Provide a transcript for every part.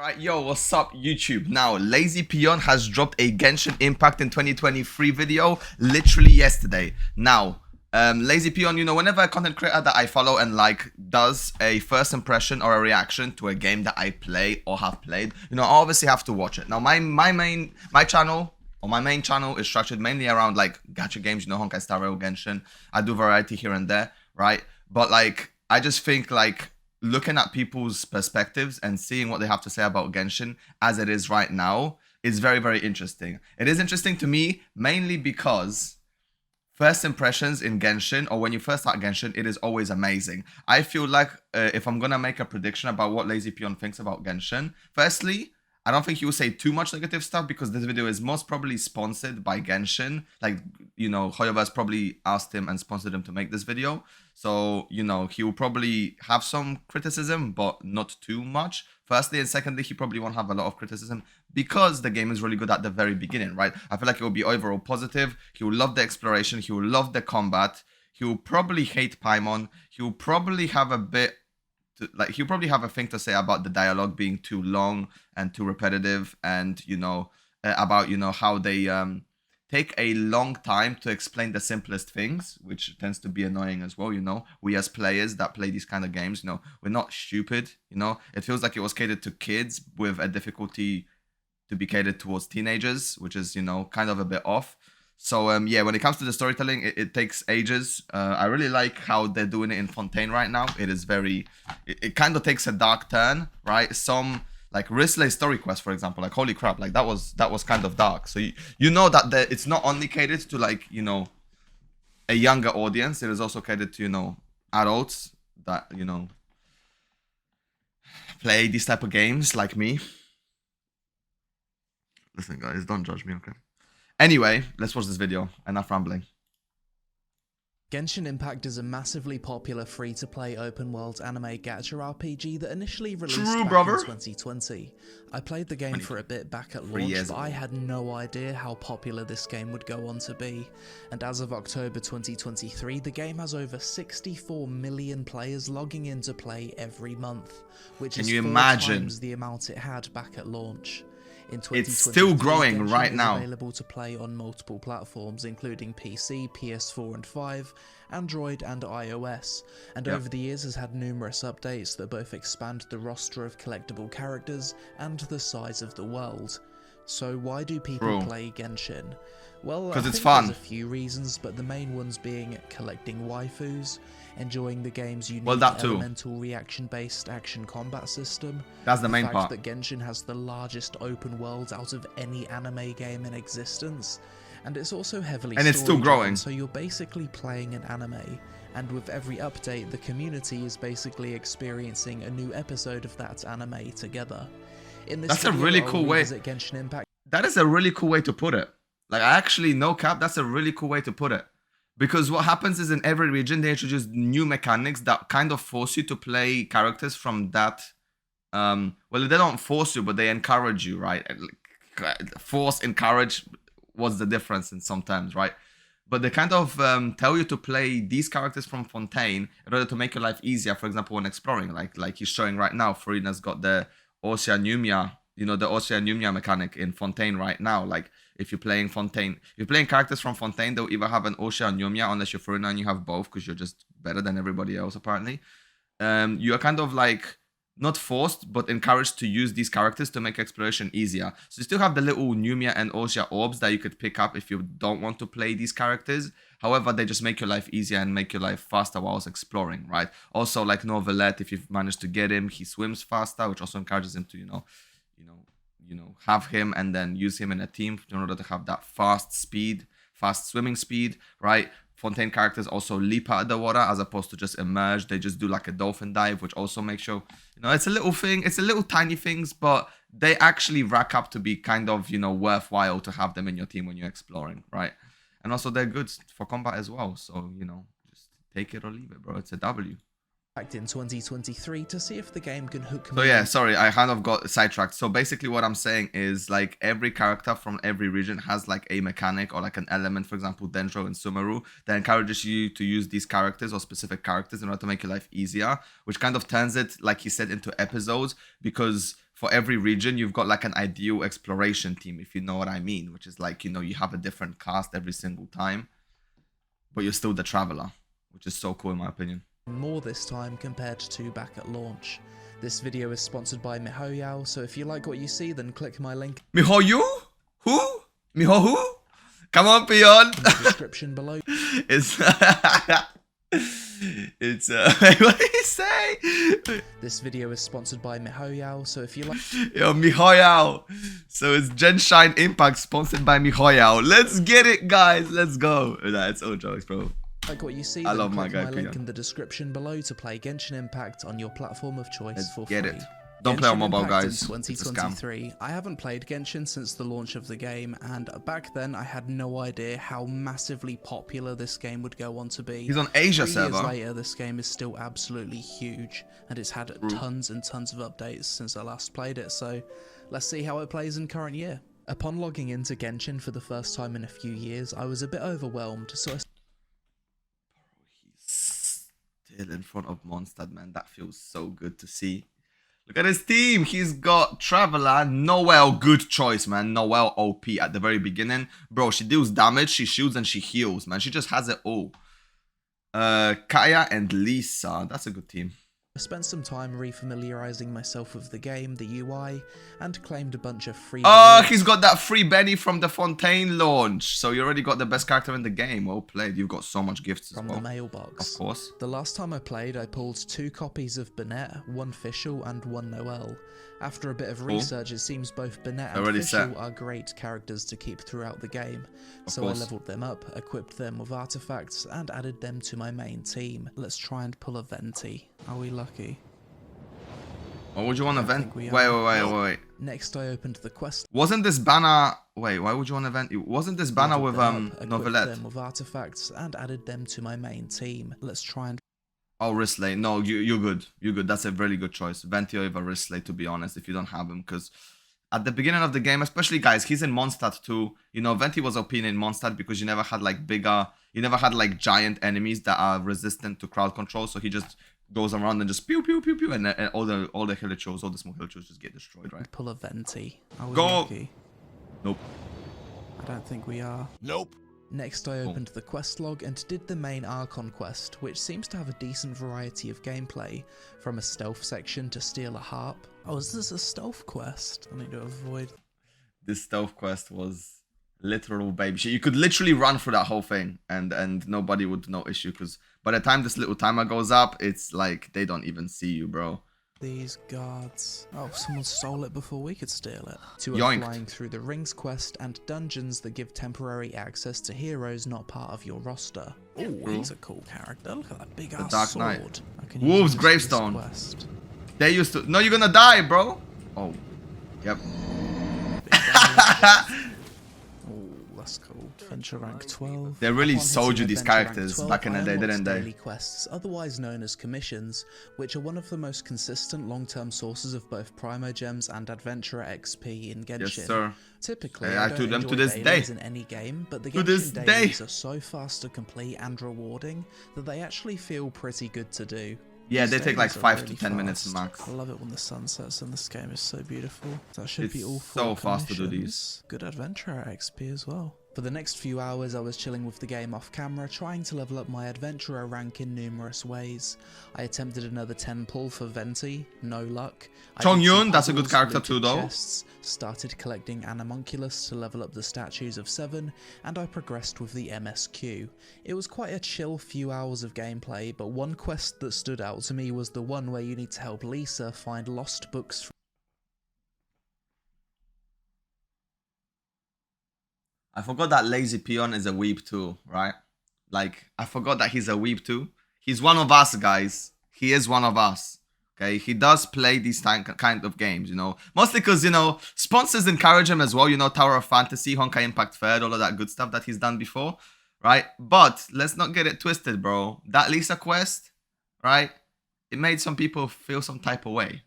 Alright, yo, what's up, YouTube? Now, LazyPeon has dropped a Genshin Impact in 2023 video literally yesterday. Now, LazyPeon, you know, whenever a content creator that I follow and like does a first impression or a reaction to a game that I play or have played, you know, I obviously have to watch it. Now, my main channel is structured mainly around like gacha games, you know, Honkai Star Rail, Genshin. I do variety here and there, right? But like, I just think like looking at people's perspectives and seeing what they have to say about Genshin as it is right now is very, very interesting. It is interesting to me mainly because first impressions in Genshin, or when you first start Genshin, it is always amazing. I feel like if I'm gonna make a prediction about what LazyPeon thinks about Genshin, firstly, I don't think he will say too much negative stuff because this video is most probably sponsored by Genshin. Like, you know, Hoyoverse probably asked him and sponsored him to make this video. So, you know, he will probably have some criticism, but not too much. Firstly, and secondly, he probably won't have a lot of criticism because the game is really good at the very beginning, right? I feel like it will be overall positive. He will love the exploration. He will love the combat. He will probably hate Paimon. He will probably have a bit... like he'll probably have a thing to say about the dialogue being too long and too repetitive, and you know about how they take a long time to explain the simplest things, which tends to be annoying as well. You know, we as players that play these kind of games, you know, we're not stupid. You know, it feels like it was catered to kids with a difficulty to be catered towards teenagers, which is, you know, kind of a bit off. So yeah, when it comes to the storytelling, it takes ages. I really like how they're doing it in Fontaine right now. It is very, it kind of takes a dark turn, right? Some like Risley's story quest, for example, like holy crap, like that was kind of dark. So you know that it's not only catered to like, you know, a younger audience. It is also catered to, you know, adults that, you know, play these type of games like me. Listen, guys, don't judge me, okay? Anyway, let's watch this video. Enough rambling. Genshin Impact is a massively popular free-to-play open-world anime gacha RPG that initially released back in 2020. I played the game for a bit back at launch, but I had no idea how popular this game would go on to be. And as of October 2023, the game has over 64 million players logging in to play every month, which is 4 times the amount it had back at launch. It's still growing right now. Available to play on multiple platforms, including PC, PS4 and 5, Android and iOS, and over the years has had numerous updates that both expand the roster of collectible characters and the size of the world. So why do people play Genshin? Well, because it's fun. There's a few reasons, but the main ones being collecting waifus, enjoying the game's unique elemental reaction-based action combat system. That's the main part. The fact that Genshin has the largest open world out of any anime game in existence, and it's also heavily and it's still growing. So you're basically playing an anime, and with every update, the community is basically experiencing a new episode of that anime together. In this That's a really cool way. Genshin Impact. That is a really cool way to put it. Like, I actually, no cap, that's a really cool way to put it. Because what happens is in every region, they introduce new mechanics that kind of force you to play characters from that. Well, they don't force you, but they encourage you, right? Force, encourage was the difference in sometimes, right? But they kind of tell you to play these characters from Fontaine in order to make your life easier. For example, when exploring, like he's showing right now, Farina's got the Oceanumia, you know, the Oceanumia mechanic in Fontaine right now. Like, if you're playing Fontaine, if you're playing characters from Fontaine, they'll either have an Oceanumia, unless you're Farina and you have both, because you're just better than everybody else, apparently. You're kind of like, not forced, but encouraged to use these characters to make exploration easier. So you still have the little Numia and Ocean orbs that you could pick up if you don't want to play these characters. However, they just make your life easier and make your life faster whilst exploring, right? Also, like Novelet, if you've managed to get him, he swims faster, which also encourages him to, you know, have him and then use him in a team in order to have that fast swimming speed, right? Fontaine characters also leap out of the water as opposed to just emerge. They just do like a dolphin dive, which also makes sure, you know, it's a little thing. It's a little tiny things, but they actually rack up to be kind of, you know, worthwhile to have them in your team when you're exploring, right? And also they're good for combat as well. So, you know, just take it or leave it, bro. It's a W. In 2023 to see if the game can hook me. So yeah, sorry, I kind of got sidetracked. So basically what I'm saying is like every character from every region has like a mechanic or like an element, for example, Dendro and Sumeru, that encourages you to use these characters or specific characters in order to make your life easier, which kind of turns it, like he said, into episodes, because for every region, you've got like an ideal exploration team, if you know what I mean, which is like, you know, you have a different cast every single time, but you're still the traveler, which is so cool in my opinion. More this time compared to back at launch. This video is sponsored by MiHoYo, so if you like what you see, then click my link MiHoYo? Who? MiHo who? Come on, Peon. in the description below. It's what did he say? This video is sponsored by MiHoYo, so if you like Yo, MiHoYo. So it's Genshin Impact sponsored by MiHoYo. Let's get it, guys. Let's go. Nah, it's all jokes, bro. what you see, I then love my click guy, my link Peon. in the description below to play Genshin Impact on your platform of choice Let's for get free. it. Don't play on Genshin mobile, Impact guys. In It's a scam. 2023, I haven't played Genshin since the launch of the game, and back then I had no idea how massively popular this game would go on to be. He's on Asia 3 server. years later, this game is still absolutely huge, and it's had tons and tons of updates since I last played it, so let's see how it plays in current year. Upon logging into Genshin for the first time in a few years, I was a bit overwhelmed, so I He's still in front of Mondstadt, man. That feels so good to see. Look at his team. He's got Traveler, Noelle, good choice, man. Noelle OP at the very beginning. Bro, she deals damage, she shields, and she heals, man. She just has it all. Kaya and Lisa. That's a good team. spent some time refamiliarizing myself with the game, the UI, and claimed a bunch of free Oh, rewards. he's got that free Benny from the Fontaine launch. So you already got the best character in the game. Well played. You've got so much gifts as From well. the mailbox. Of course. The last time I played, I pulled 2 copies of Bennett, 1 Fischl and 1 Noelle. After a bit of research, it seems both Bennett and Already Fischl set. are great characters to keep throughout the game. Of So course. I leveled them up, equipped them with artifacts, and added them to my main team. Let's try and pull a Venti. Are we lucky? Or would you want to vent? think we Wait, are. wait. Next, I opened the quest. Wasn't this banner... Wait, why would you want to vent? Wasn't this banner leveled with them up, equipped Novelette? them with artifacts, and added them to my main team. Let's try and Oh, Risley. No, you're good. You're good. That's a really good choice. Venti over Risley, to be honest, if you don't have him. Because at the beginning of the game, especially, guys, he's in Mondstadt too. You know, Venti was OP in Mondstadt because you never had, like, bigger... You never had, like, giant enemies that are resistant to crowd control. So he just goes around and just pew, pew, pew, pew. And all the hilichos, all the small hilichos just get destroyed, right? pull a Venti. Are we Go! lucky? Nope. I don't think we are. Nope. Next, I opened the quest log and did the main Archon quest, which seems to have a decent variety of gameplay, from a stealth section to steal a harp. Oh, is this a stealth quest? I need to avoid... This stealth quest was literal baby shit. You could literally run through that whole thing and nobody would no issue, because by the time this little timer goes up, it's like they don't even see you, bro. These guards. Oh, someone stole it before we could steal it. To a Yoinked. flying through the rings quest and dungeons that give temporary access to heroes not part of your roster. Oh, he's a cool character. Look at that big ass Dark sword. Knight. I can Wolves use this for this Gravestone. quest. They used to... No, you're gonna die, bro. Oh. Yep. Oh, that's cool. Adventure rank 12. They really Upon sold hitting you these adventure rank characters 12, back in the I day, unlocked didn't they? daily quests, otherwise known as commissions, which are one of the most consistent long-term sources of both Primogems and Adventurer XP in Genshin. Yes, sir. Typically, Yeah, I I don't do them to enjoy this dailies day. in any game, but the To this Genshin day. dailies are so fast to complete and rewarding that they actually feel pretty good to do. Yeah, These they take like dailies are 5 to really 10 minutes fast. max. I love it when the sun sets and this game is so beautiful. That should It's be all so 4 fast to do these. commissions. Good Adventurer XP as well. For the next few hours, I was chilling with the game off camera, trying to level up my Adventurer rank in numerous ways. I attempted another 10 pull for Venti, no luck. I Chong did some Yun, that's a good puzzles, character looted too, though. chests, started collecting Animunculus to level up the statues of 7, and I progressed with the MSQ. It was quite a chill few hours of gameplay, but one quest that stood out to me was the one where you need to help Lisa find lost books I forgot that TheLazyPeon is a weeb too, right? Like, I forgot that he's a weeb too. He's one of us, guys. He is one of us. Okay, he does play these kind of games, you know. Mostly because, you know, sponsors encourage him as well. You know, Tower of Fantasy, Honkai Impact Third, all of that good stuff that he's done before, right? But let's not get it twisted, bro. That Lisa quest, right? It made some people feel some type of way.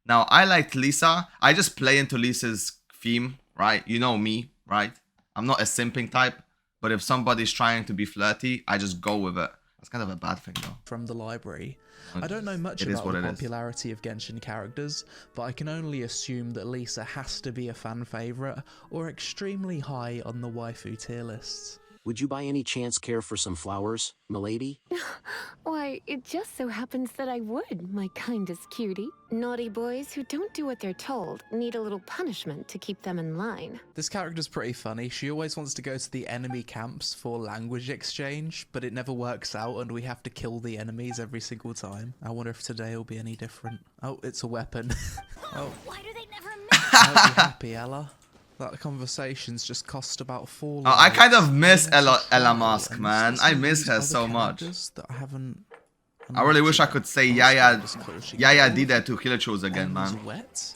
Now, I liked Lisa. I just play into Lisa's theme, right? You know me, right? I'm not a simping type, but if somebody's trying to be flirty, I just go with it, That's kind of a bad thing, though. From the library. I don't know much It is about what the it is. popularity of Genshin characters, but I can only assume that Lisa has to be a fan favourite or extremely high on the waifu tier lists. Would you by any chance care for some flowers, milady? Why, it just so happens that I would, my kindest cutie. Naughty boys who don't do what they're told need a little punishment to keep them in line. This character's pretty funny. She always wants to go to the enemy camps for language exchange, but it never works out and we have to kill the enemies every single time. I wonder if today will be any different. Oh, it's a weapon. Oh, Why do they never I hope you're happy, Ella. That conversation's just cost about 4 Oh, I kind of likes. miss I want to Ella try Mask, and man. some I of miss these her other so much. characters that I haven't. I really wish I could say Yaya did that to Killer Chills again, Ends man. wet.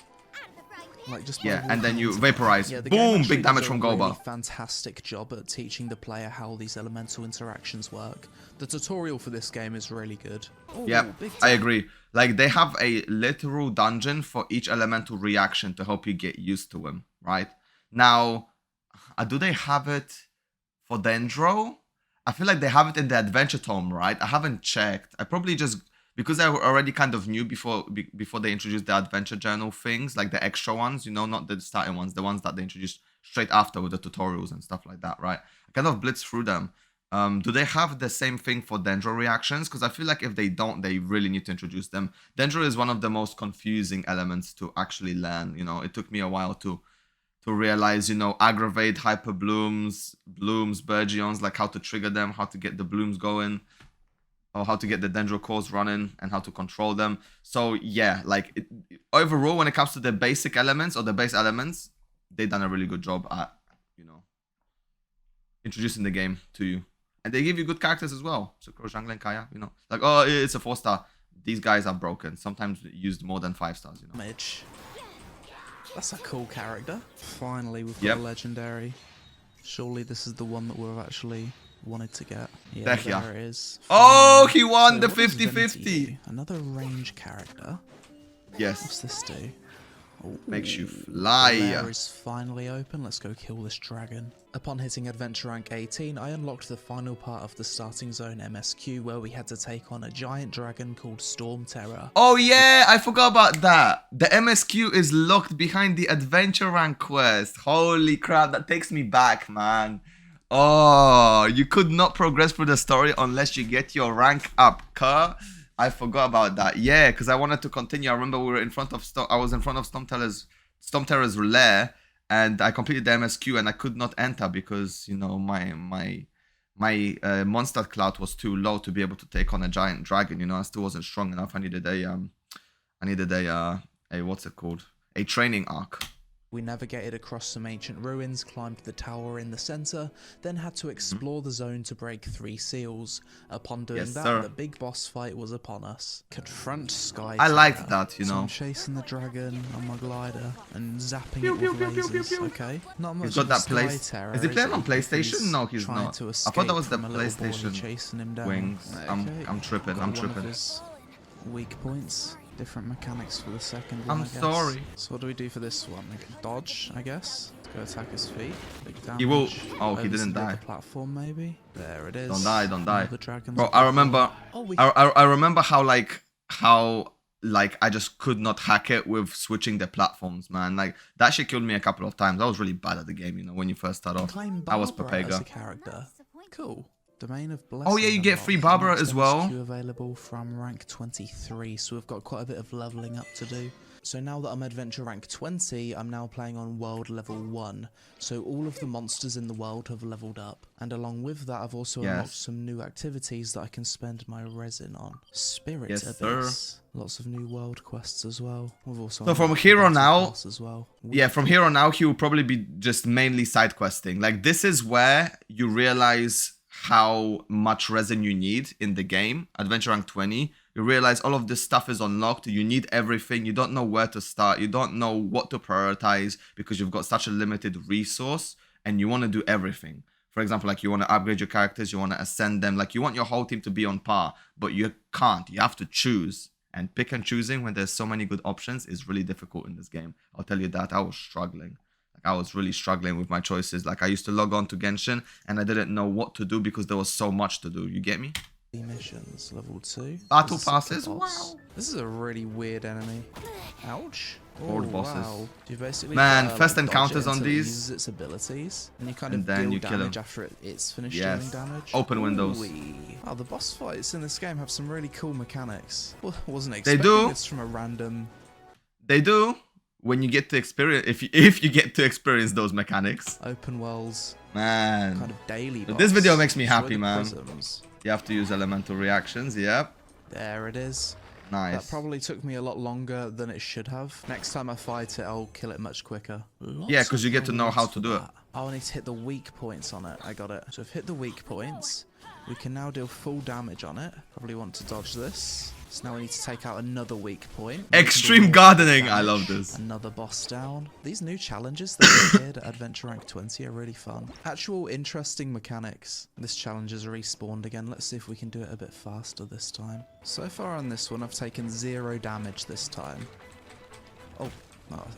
Like just by Yeah, and then walking you into- vaporize. Yeah, the game Boom! actually Big damage does from a really Goba. fantastic job at teaching the player how these elemental interactions work. The tutorial for this game is really good. Ooh, Yeah, big I time. agree. Like, they have a literal dungeon for each elemental reaction to help you get used to him, right? Now, do they have it for Dendro? I feel like they have it in the Adventure Tome, right? I haven't checked. I probably just... Because I already kind of knew before they introduced the Adventure Journal things, like the extra ones, you know, not the starting ones, the ones that they introduced straight after with the tutorials and stuff like that, right? I kind of blitzed through them. Do they have the same thing for Dendro reactions? Because I feel like if they don't, they really need to introduce them. Dendro is one of the most confusing elements to actually learn. You know, it took me a while to realize, you know, aggravate, hyper blooms, Burgeons, like how to trigger them, how to get the blooms going, or how to get the Dendro cores running, and how to control them. So yeah, like overall, when it comes to the basic elements or the base elements, they've done a really good job at, you know, introducing the game to you. And they give you good characters as well. So Zhangli and Kaya, you know, like, oh, it's a 4-star. These guys are broken. Sometimes used more than 5 stars, you know. Midge. That's a cool character. Finally, we've got Yep. a legendary. Surely this is the one that we've actually wanted to get. Yeah, Heck yeah. there it is. Oh, he won the So what does Venti 50-50. do? Another range character. Yes, What's this do? Oh, makes you the fly. lair is finally open. Let's go kill this dragon. Upon hitting Adventure Rank 18, I unlocked the final part of the starting zone MSQ where we had to take on a giant dragon called Storm Terror. Oh yeah, I forgot about that. The MSQ is locked behind the Adventure Rank quest. Holy crap, that takes me back, man. Oh, you could not progress through the story unless you get your rank up, car. I forgot about that. Yeah, because I wanted to continue. I remember we were in front of I was in front of Storm Terror's lair, and I completed the MSQ, and I could not enter because, you know, my monster clout was too low to be able to take on a giant dragon. You know, I still wasn't strong enough. I needed a what's it called? A training arc. We navigated across some ancient ruins, climbed the tower in the center, then had to explore the zone to break 3 seals. Upon doing Yes, that, sir. the big boss fight was upon us. Confront Sky I liked Terror. that, you So know. I'm chasing the dragon on my glider and zapping Pew, it pew, with pew, pew, pew, lasers. pew. Okay, not much He's got of a that Sky place. Terror, Is he playing it? on PlayStation? He's No, he's trying not. to I thought that was the escape from a little boy PlayStation chasing him down. wings. I'm tripping. Got I'm one of tripping. his weak points. Different mechanics for the second one, I'm I guess. sorry. So what do we do for this one? Like dodge, I guess. Go attack his feet. Big damage. He will- oh, Over he didn't to the die. other platform, maybe. There it is. Don't die, don't die. Another dragon's Bro, I remember. Oh, we I remember how I just could not hack it with switching the platforms, man. Like that shit killed me a couple of times. I was really bad at the game, you know, when you first start off. claim I was Barbara as a Papega. character. Cool. Domain of Blessing. Oh yeah, you get unlocked. free Barbara Next as well. MSQ available from rank 23, so we've got quite a bit of leveling up to do. So now that I'm adventure rank 20, I'm now playing on world level 1. So all of the monsters in the world have leveled up. And along with that, I've also unlocked Yes. some new activities that I can spend my resin on. Spirit Yes, Abyss. Lots of new world quests as well. We've also So from unlocked here the on battle out- pass as well. Yeah, from here on out, he will probably be just mainly side questing. Like this is where you realize how much resin you need in the game. Adventure rank 20. You realize all of this stuff is unlocked. You need everything. You don't know where to start. You don't know what to prioritize because you've got such a limited resource and you want to do everything. For example, like you want to upgrade your characters, you want to ascend them, like you want your whole team to be on par, but you can't. You have to choose. And pick and choosing when there's so many good options is really difficult in this game. I'll tell you that. I was struggling. Like I was really struggling with my choices. Like I used to log on to Genshin and I didn't know what to do because there was so much to do. You get me? missions, level 2. Battle This is a passes. boss. Wow. This is a really weird enemy. Ouch. Horde bosses. Wow. You basically Man, gotta, first like, encounters dodge it on until it these. uses its abilities, and you kind And of then deal you kill damage him. after it's finished Yes. dealing damage. Open windows. Ooh-wee. Wow, the boss fights in this game have some really cool mechanics. Well, wasn't They expecting do. this from a random. They do. When you get to experience, if you get to experience those mechanics, Open worlds, man. kind of daily But boss. this video makes me Destroy happy, the man. prisms. You have to use elemental reactions. Yep. There it is. Nice. That probably took me a lot longer than it should have. Next time I fight it, I'll kill it much quicker. Yeah, 'cause you get to know how to do it. Oh, I need to hit the weak points on it. I got it. So I've hit the weak points. We can now deal full damage on it. Probably want to dodge this. So now we need to take out another weak point. Extreme gardening. I love this. Another boss down. These new challenges that appeared at Adventure Rank 20 are really fun. Actual interesting mechanics. This challenge is respawned again. Let's see if we can do it a bit faster this time. So far on this one, I've taken 0 damage this time. Oh,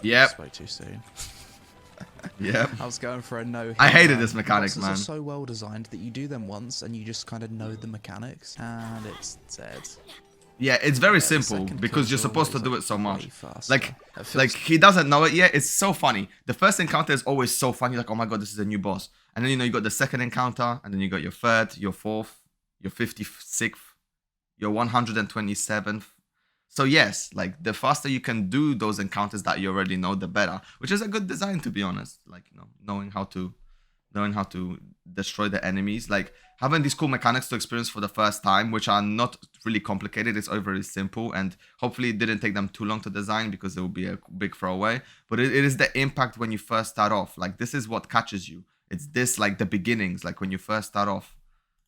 Yep. I spoke too soon. Yep. I was going for a no hit. I hated this mechanic, The man. bosses are so well designed that you do them once and you just kind of know the mechanics. And it's dead. Yeah, it's very Yeah, the simple second because kills you're are supposed to always, do like, it so much. way faster. Like, It feels- like he doesn't know it yet. It's so funny. The first encounter is always so funny. Like, oh my god, this is a new boss. And then you got the second encounter, and then you got your third, your fourth, your 56th, your 127th. So yes, like the faster you can do those encounters that you already know, the better. Which is a good design, to be honest. Like, knowing how to destroy the enemies, like having these cool mechanics to experience for the first time, which are not really complicated. It's very simple, and hopefully it didn't take them too long to design because it will be a big throwaway. But it is the impact when you first start off. Like, this is what catches you. It's this, like, the beginnings, like when you first start off.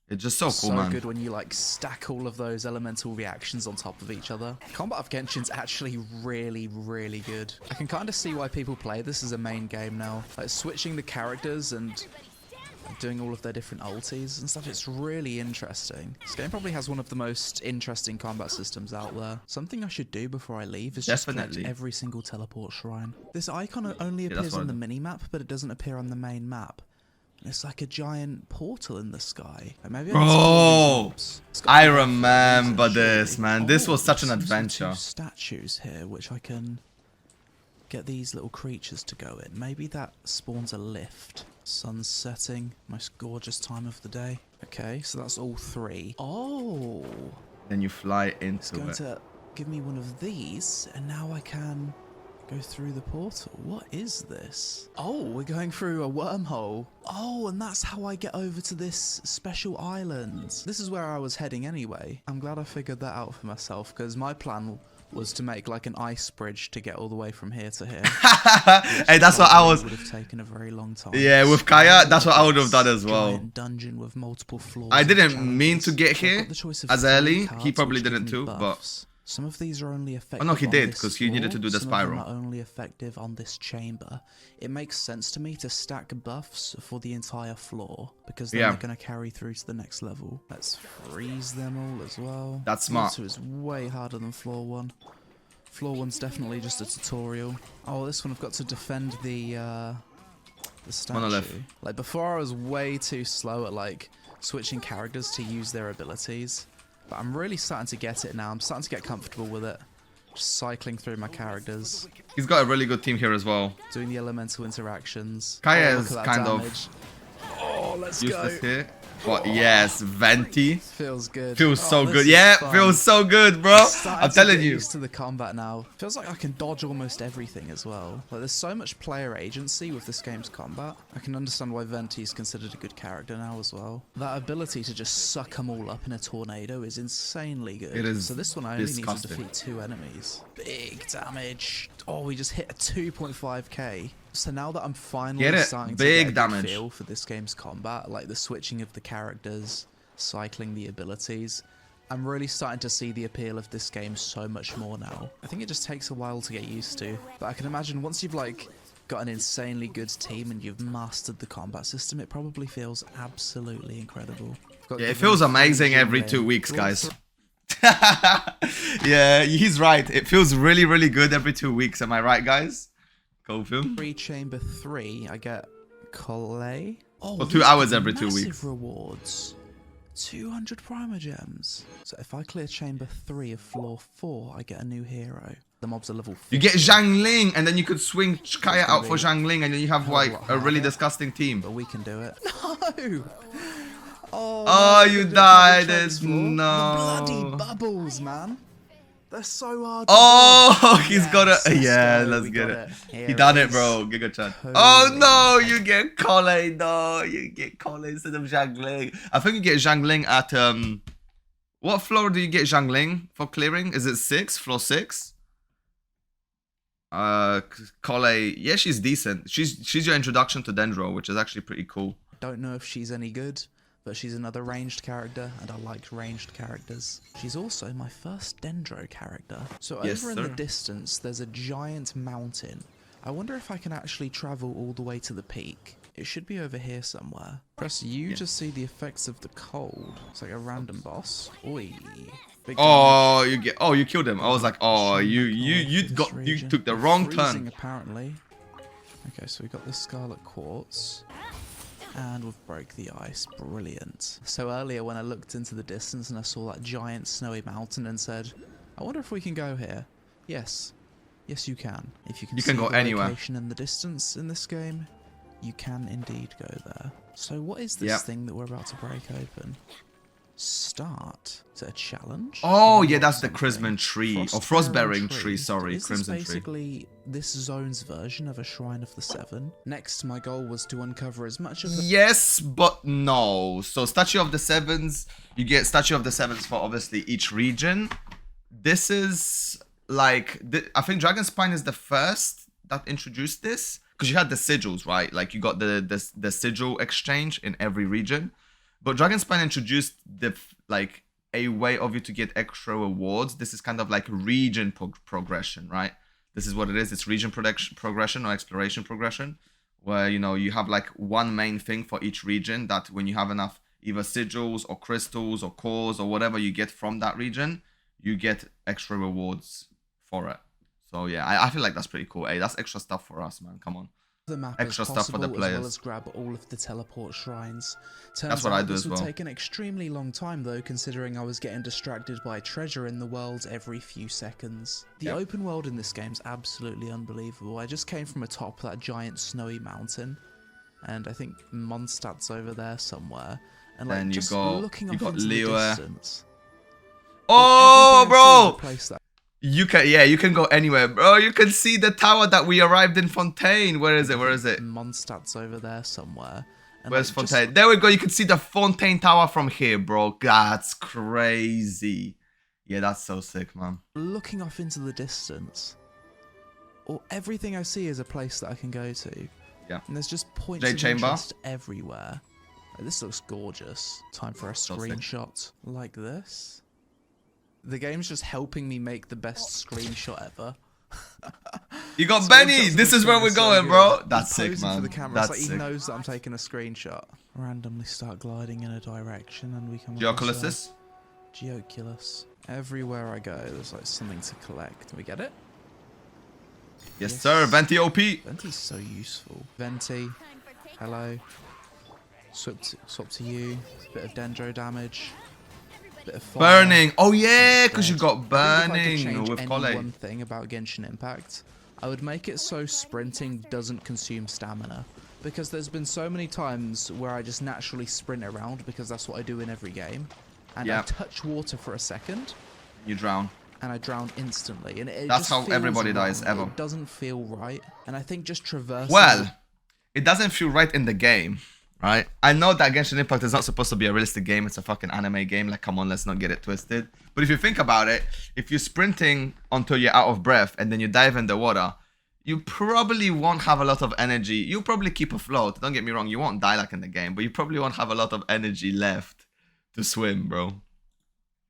It's just so cool, man. So good when you like stack all of those elemental reactions on top of each other. Combat of Genshin's actually really, really good. I can kind of see why people play this as a main game now. Like switching the characters and doing all of their different ultis and stuff. It's really interesting. This game probably has one of the most interesting combat systems out there. Something I should do before I leave is just Definitely. collect every single teleport shrine. This icon only that's appears what on I the mini-map, but it doesn't appear on the main map. It's like a giant portal in the sky. Like maybe Bro, I remember this, man. This was such an Some adventure. two statues here, which I can get these little creatures to go in. Maybe that spawns a lift. Sun's setting, most gorgeous time of the day. Okay, so that's all 3. Oh, Then you fly it's into going it. to give me one of these, and now I can go through the portal. What is this? Oh, we're going through a wormhole. Oh, and that's how I get over to this special island. This is where I was heading anyway. I'm glad I figured that out for myself, because my plan was to make like an ice bridge to get all the way from here to here. Hey, that's what I was. Would have taken a very long time. Yeah, with Kaya, that's what I would have done as well. Giant dungeon with multiple floors. I and didn't mean challenges. to get So I've here got the choice of as 3 early. He cards probably which give didn't me too, but buffs. Some of these are only effective. no, he on did, this 'cause he needed to do the floor, some of them spiral. are only effective on this chamber. It makes sense to me to stack buffs for the entire floor because then Yeah. they're going to carry through to the next level. Let's freeze them all as well. That's smart. Floor 2 is way harder than floor 1. Floor 1's definitely just a tutorial. Oh, this one I've got to defend the statue. Monolith. Like before, I was way too slow at like switching characters to use their abilities. But I'm really starting to get it now. I'm starting to get comfortable with it. Just cycling through my characters, he's got a really good team here as well. doing the elemental interactions. Kaya look is at that kind damage. Oh, let's go. Useless here. But yes, Venti. Feels good. Feels so this good. is Yeah, fun. feels so good, bro. Starting I'm to telling get you. used to the combat now. Feels like I can dodge almost everything as well. Like there's so much player agency with this game's combat. I can understand why Venti is considered a good character now as well. That ability to just suck them all up in a tornado is insanely good. It is So this one I only disgusting. need to defeat 2 enemies. Big damage. Oh, we just hit a 2.5k. So now that I'm finally Get it? starting Big to get a good damage. feel for this game's combat, like the switching of the characters, cycling the abilities, I'm really starting to see the appeal of this game so much more now. I think it just takes a while to get used to, but I can imagine once you've like got an insanely good team and you've mastered the combat system, it probably feels absolutely incredible. Yeah, it feels amazing every 2 weeks, guys. Yeah, he's right. It feels really, really good every 2 weeks. Am I right, guys? Go film. Free chamber 3, I get Clay. Oh, For 2 these hours are every 2 massive weeks. rewards. 200 Primogems. So if I clear chamber 3 of floor 4, I get a new hero. The mobs are level 50. You get Zhang Ling, and then you could swing Kaya out for Zhang Ling, and then you have like a really disgusting team. But we can do it. No! Oh, no, you we died. couldn't It's do it. no. The bloody bubbles, man. They're so hard to Oh, do. he's got Yes, a. Yeah, go, let's we get got it. Here He done it, is bro. Giga Chan. Oh no, you get Kole. No, you get Kole instead of Zhang Ling. I think you get Zhang Ling at what floor do you get Zhang Ling for clearing? Is it 6? Floor 6? Kole. Yeah, she's decent. She's your introduction to Dendro, which is actually pretty cool. Don't know if she's any good, but she's another ranged character, and I like ranged characters. She's also my first Dendro character. So Yes, over in sir. the distance, there's a giant mountain. I wonder if I can actually travel all the way to the peak. It should be over here somewhere. Press U to see the effects of the cold. It's like a random boss. Oi. Big Oh, you get. Oh, you killed him. I was like, oh, damage. you took the wrong Freezing, turn. apparently. Okay, so we got the Scarlet Quartz. And we've broke the ice. Brilliant. So earlier when I looked into the distance and I saw that giant snowy mountain and said, I wonder if we can go here. Yes. Yes, you can. If you can, You can see go the anywhere. location in the distance in this game, you can indeed go there. So what is this Yep. thing that we're about to break open? Start. Is it a challenge? Oh, yeah, Unlock that's the something. Crimson Tree. Or Frostbearing Tree, So sorry. is this Crimson Tree. basically this zone's version of a Shrine of the Seven? Next, my goal was to uncover as much of the Yes, but no. So Statue of the Sevens, you get Statue of the Sevens for obviously each region. This is like, I think Dragon Spine is the first that introduced this. Because you had the sigils, right? Like you got the sigil exchange in every region. But Dragon Spine introduced like a way of you to get extra rewards. This is kind of like region progression, right? This is what it is. It's region progression or exploration progression, where you have like one main thing for each region that when you have enough either sigils or crystals or cores or whatever you get from that region, you get extra rewards for it. So yeah, I feel like that's pretty cool. Hey, that's extra stuff for us, man. Come on. the map Extra as stuff for possible, the as well players. as grab all of the teleport shrines. Turns That's what I out do this as would well. take an extremely long time though, considering I was getting distracted by treasure in the world every few seconds. The Yep. open world in this game's absolutely unbelievable. I just came from atop that giant snowy mountain, and I think Mondstadt's over there somewhere. And like Then you just got- looking you off got into the Liyue. distance. Oh, everything I see is a bro! place that You can go anywhere, bro. You can see the tower that we arrived in Fontaine. Where is it? Where is it? Mondstadt's over there somewhere. And Where's like, just Fontaine? There we go. You can see the Fontaine Tower from here, bro. That's crazy. Yeah, that's so sick, man. looking off into the distance, or everything I see is a place that I can go to. Yeah. And there's just points Jade of Chamber. interest everywhere. Like, this looks gorgeous. Time for a So sick. screenshot like this. The game's just helping me make the best screenshot ever. You got Screenshots Benny. of This is where game we're so going, good. bro. He's That's sick, posing man. For the camera. That's It's like sick. he knows that I'm taking a screenshot. Randomly start gliding in a direction and we come Geoculus. Geoculus. Everywhere I go, there's like something to collect. We get it? Yes, Yes. sir. Venti OP. Venti's so useful. Venti, hello. Swap to you. Bit of dendro damage. Bit of fire. Burning. Oh, yeah, because you Dead. got I think if I could burning change with any Kole. one thing about Genshin Impact, I would make it so sprinting doesn't consume stamina. Because there's been so many times where I just naturally sprint around because that's what I do in every game. And I Yeah. touch water for a second You drown. and I drown instantly. And it That's just how feels everybody dies, wrong. ever. It doesn't feel right. And I think just traversing... Well, it doesn't feel right in the game, right? I know that Genshin Impact is not supposed to be a realistic game. It's a fucking anime game. Like, come on, let's not get it twisted. But if you think about it, if you're sprinting until you're out of breath and then you dive in the water, you probably won't have a lot of energy. You'll probably keep afloat. Don't get me wrong. You won't die like in the game, but you probably won't have a lot of energy left to swim, bro.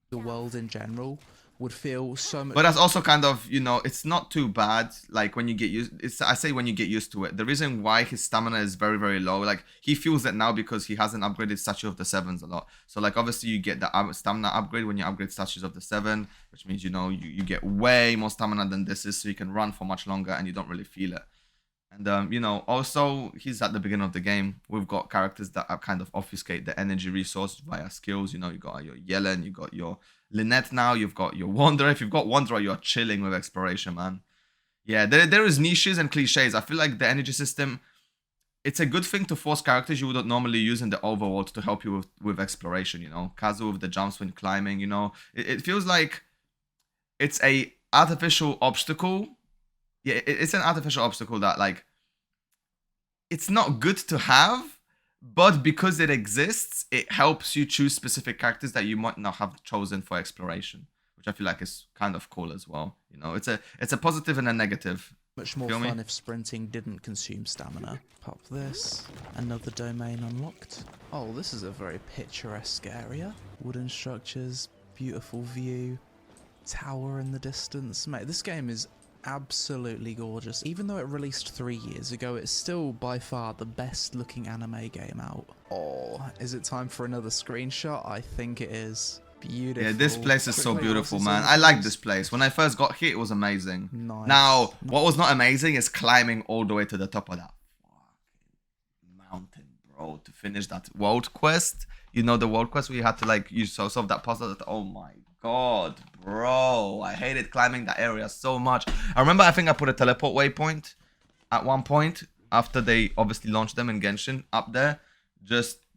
the world in general would feel so much... But that's also kind of, it's not too bad. Like when you get used, I say when you get used to it. The reason why his stamina is very, very low, like he feels it now because he hasn't upgraded Statue of the Sevens a lot. So like obviously you get the stamina upgrade when you upgrade Statues of the Seven, which means, you get way more stamina than this is, so you can run for much longer and you don't really feel it. And you know, also he's at the beginning of the game. We've got characters that are kind of obfuscate the energy resource via skills. You know, you got your Yellen, you got your Lynette now, you've got your Wanderer. If you've got Wanderer, you're chilling with exploration, man. Yeah, there is niches and cliches. I feel like the energy system, it's a good thing to force characters you wouldn't normally use in the overworld to help you with exploration, you know. Kazu with the jumps when climbing, you know. It feels like it's a artificial obstacle. Yeah, it's an artificial obstacle that, like, it's not good to have, but because it exists, it helps you choose specific characters that you might not have chosen for exploration, which I feel like is kind of cool as well. You know, it's a positive and a negative. Much more Feel me? fun if sprinting didn't consume stamina. Pop this. Another domain unlocked. Oh, this is a very picturesque area. Wooden structures, beautiful view, tower in the distance. Mate, this game is absolutely gorgeous. Even though it released 3 years ago, it's still by far the best looking anime game out. Oh, is it time for another screenshot? I think it is. Beautiful. Yeah, this place is so Quick beautiful, houses man. all I like close. this place. When I first got here, it was amazing. Nice. Now, what was not amazing is climbing all the way to the top of that fucking mountain, bro, to finish that world quest. You know, the world quest where you had to, like, you solve that puzzle. Oh my god, bro. I hated climbing that area so much. I remember, I think I put a teleport waypoint at one point after they obviously launched them in Genshin up there.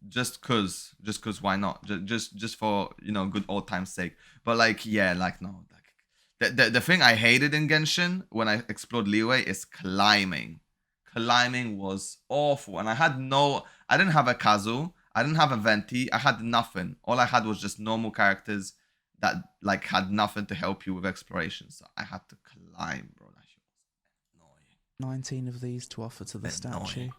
Just cause why not? Just for, you know, good old time's sake. But like, yeah, like, no, like the thing I hated in Genshin when I explored Liyue is climbing. Climbing was awful, and I didn't have a Kazu, I didn't have a Venti, I had nothing. All I had was just normal characters that, like, had nothing to help you with exploration. So I had to climb, bro. That shit was annoying. 19 of these to offer to the statue.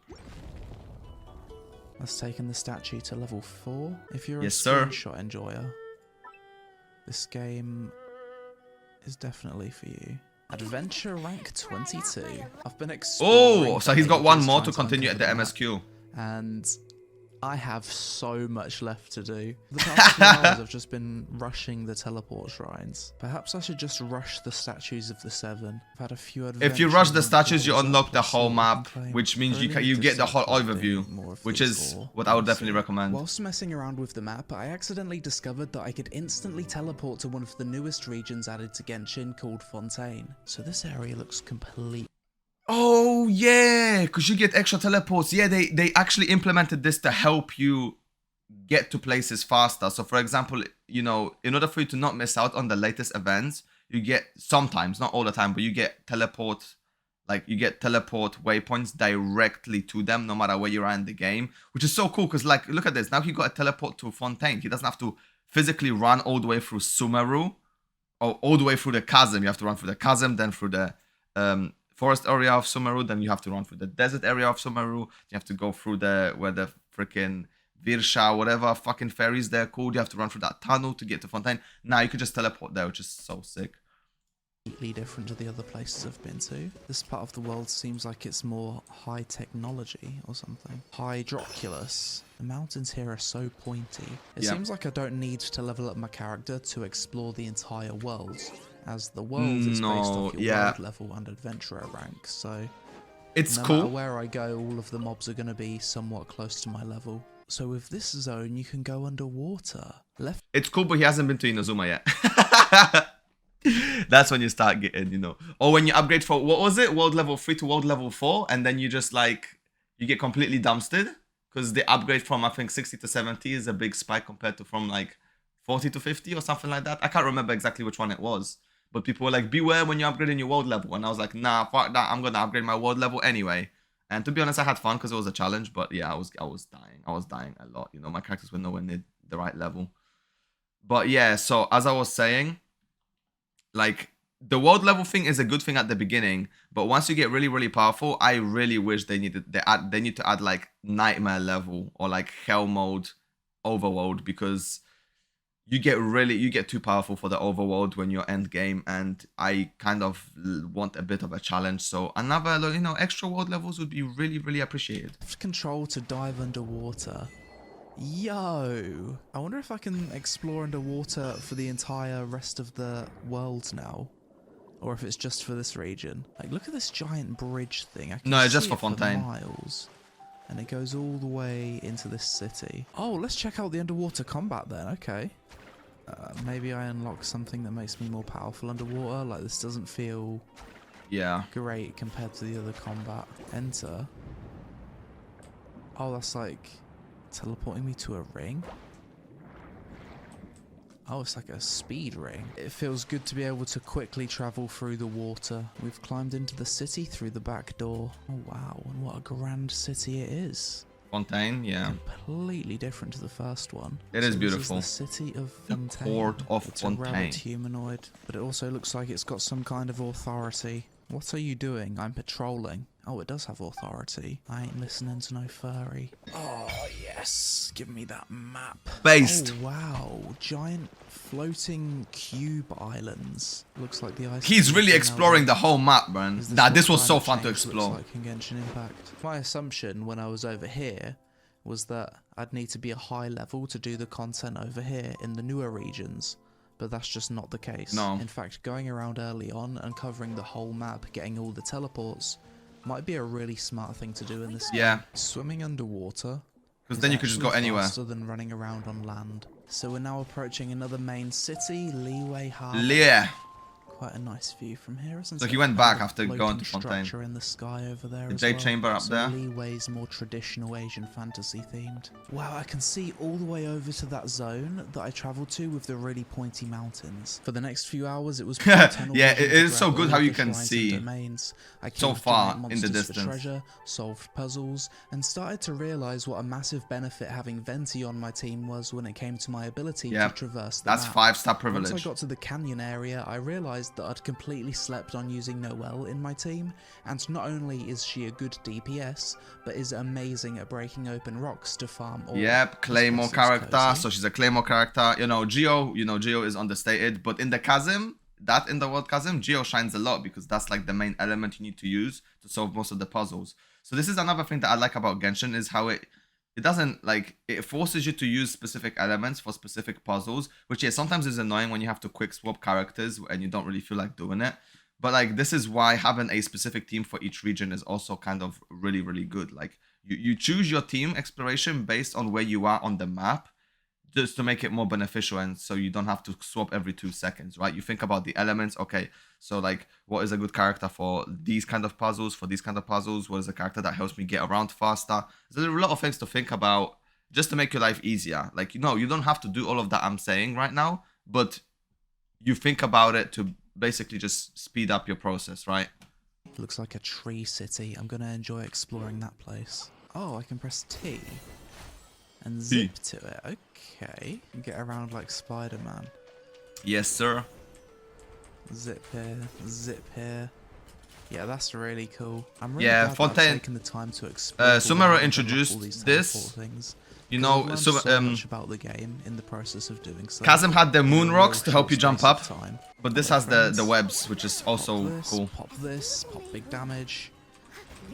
That's taken the statue to level 4. If you're Yes, a sir. screenshot enjoyer, this game is definitely for you. Adventure rank 22. I've been exploring. Oh, so he's got one more to continue at the MSQ. And I have so much left to do. The past 2 hours I've just been rushing the teleport shrines. Perhaps I should just rush the statues of the 7. I've had a few adventures. If you rush the on statues, you people's unlock the uploads whole so map, I can claim. which means I really you need get to the whole start overview, doing more of which these is lore, what I would honestly. definitely recommend. Whilst messing around with the map, I accidentally discovered that I could instantly teleport to one of the newest regions added to Genshin called Fontaine. So this area looks complete. Oh yeah, because you get extra teleports. Yeah, they actually implemented this to help you get to places faster. So for example, you know, in order for you to not miss out on the latest events, you get sometimes, not all the time, but you get teleport waypoints directly to them no matter where you are in the game, which is so cool. Because, like, look at this, now he got a teleport to Fontaine. He doesn't have to physically run all the way through Sumeru or all the way through the chasm. You have to run through the chasm, then through the forest area of Sumeru, then you have to run through the desert area of Sumeru. You have to go through where the freaking Virsha, whatever fucking ferries they're called. You have to run through that tunnel to get to Fontaine. Now you can just teleport there, which is so sick. Completely different to the other places I've been to. This part of the world seems like it's more high technology or something. Hydroculus. The mountains here are so pointy. It seems like I don't need to level up my character to explore the entire world, as the world is based off your world level and adventurer rank, so it's no cool. matter where I go, all of the mobs are going to be somewhat close to my level. So with this zone, you can go underwater. It's cool, but he hasn't been to Inazuma yet. That's when you start getting, you know. Or when you upgrade for, what was it? World level 3 to world level 4. And then you just, like, you get completely dumpstered. Because the upgrade from, I think, 60 to 70 is a big spike compared to from, like, 40 to 50 or something like that. I can't remember exactly which one it was. But people were like, beware when you're upgrading your world level. And I was like, nah, fuck that. I'm going to upgrade my world level anyway. And to be honest, I had fun because it was a challenge. But yeah, I was dying. I was dying a lot. You know, my characters were nowhere near the right level. But yeah, so as I was saying, like, the world level thing is a good thing at the beginning, but once you get really, really powerful, I really wish they need to add like nightmare level or like hell mode overworld, because you get too powerful for the overworld when you're end game, and I kind of want a bit of a challenge. So another, you know, extra world levels would be really, really appreciated. Control to dive underwater. Yo, I wonder if I can explore underwater for the entire rest of the world now. or if it's just for this region. Like, look at this giant bridge thing. I can No, it's just see for it Fontaine. miles. And it goes all the way into this city. Oh, let's check out the underwater combat then. Okay. Maybe I unlock something that makes me more powerful underwater. Like, this doesn't feel great compared to the other combat. Enter. Oh, that's like teleporting me to a ring. Oh, it's like a speed ring. It feels good to be able to quickly travel through the water. We've climbed into the city through the back door. Oh wow, and what a grand city it is. Fontaine, yeah. Completely different to the first one. It is beautiful. This is the city of Fontaine. Port of It's Fontaine. a relic humanoid, but it also looks like it's got some kind of authority. What are you doing? I'm patrolling. Oh, it does have authority. I ain't listening to no furry. Oh, yes. Give me that map. Based. Oh, wow. Giant floating cube islands. Looks like the ice. He's really exploring the whole map, man. This was so fun to explore. Like in Genshin Impact. My assumption when I was over here was that I'd need to be a high level to do the content over here in the newer regions. But that's just not the case. No. In fact, going around early on and covering the whole map, getting all the teleports, might be a really smart thing to do in this game. Swimming underwater. Because then you could just go anywhere. Faster than running around on land. So we're now approaching another main city, Leeway Harbor. Yeah. Quite a nice view from here, isn't it? Look, he went back after Floating going to Fontaine. structure in the sky over there The as Jade well. Chamber up So there. Leeway's more traditional Asian fantasy themed. Wow, I can see all the way over to that zone that I travelled to with the really pointy mountains. For the next few hours, it was Yeah, it is so good how you can see so far in the distance. Treasure, solved puzzles, and started to realise what a massive benefit having Venti on my team was when it came to my ability to traverse the That's map. 5-star privilege. Once I got to the canyon area, I realised that I'd completely slept on using Noelle in my team, and not only is she a good DPS, but is amazing at breaking open rocks to farm ore. Yep, Claymore character, so she's a Claymore character. Geo is understated, but in the Chasm, in the World Chasm, Geo shines a lot because that's like the main element you need to use to solve most of the puzzles. So this is another thing that I like about Genshin is how it doesn't like, it forces you to use specific elements for specific puzzles, which sometimes is annoying when you have to quick swap characters and you don't really feel like doing it. But like, this is why having a specific team for each region is also kind of really, really good. Like you choose your team exploration based on where you are on the map, just to make it more beneficial, and so you don't have to swap every 2 seconds, right? You think about the elements. Okay, so like, what is a good character for these kind of puzzles? For these kind of puzzles, what is a character that helps me get around faster? There's a lot of things to think about just to make your life easier. Like, you don't have to do all of that I'm saying right now, but you think about it to basically just speed up your process, right? Looks like a tree city. I'm gonna enjoy exploring that place. Oh, I can press T and zip to it. Okay. Get around like Spider-Man. Yes, sir. Zip here, zip here. Yeah, that's really cool. I'm really Yeah, glad Fontaine. I've taken the time to explore. Sumeru introduced this. Things. So much about the game in the process of doing so. Chasm had the moon rocks to help you jump up, Time. but this has the webs, which is also cool. Pop this, pop big damage,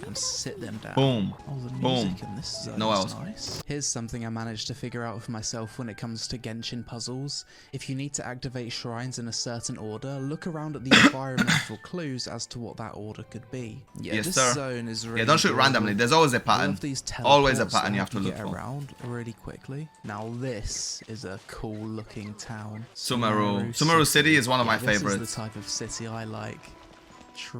and sit them down. Boom. Oh, the Boom. music in this zone No is else. nice. Here's something I managed to figure out for myself when it comes to Genshin puzzles. If you need to activate shrines in a certain order, look around at the environment for clues as to what that order could be. Yeah, Yes, this sir. zone is really Yeah, don't shoot adorable. randomly. There's always a I pattern. love these Always a teleports pattern that you have to help look get for. around really quickly. Now this is a cool looking town. Sumeru City is one of my This is favorites. the type of city I like.